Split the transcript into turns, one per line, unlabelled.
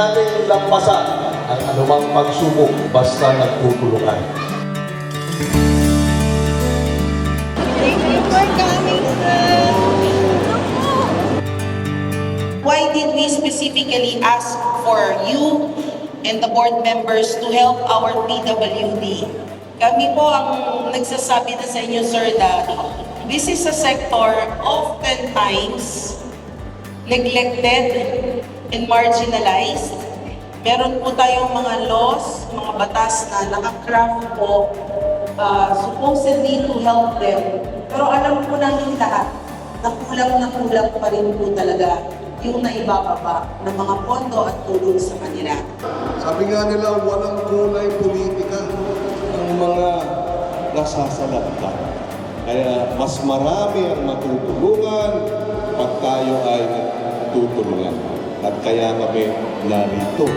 natin lampasan ang anumang pagsubok basta nagtutulungan.
Thank you for coming, sir.
Why did we specifically ask for you and the board members to help our PWD? Kami po ang nagsasabi na sa inyo, sir, that this is a sector oftentimes neglected and marginalized. Meron po tayong mga laws, mga batas na nakakraft po supposedly to help them. Pero alam po namin lahat na kulang pa rin po talaga yung naibababa ng mga pondo at tulong sa kanila.
Sabi nga nila, walang kulay politika ang mga nasasalanta. Kaya mas marami ang matutulungan pag tayo ay tutulungan. At kaya kami narito.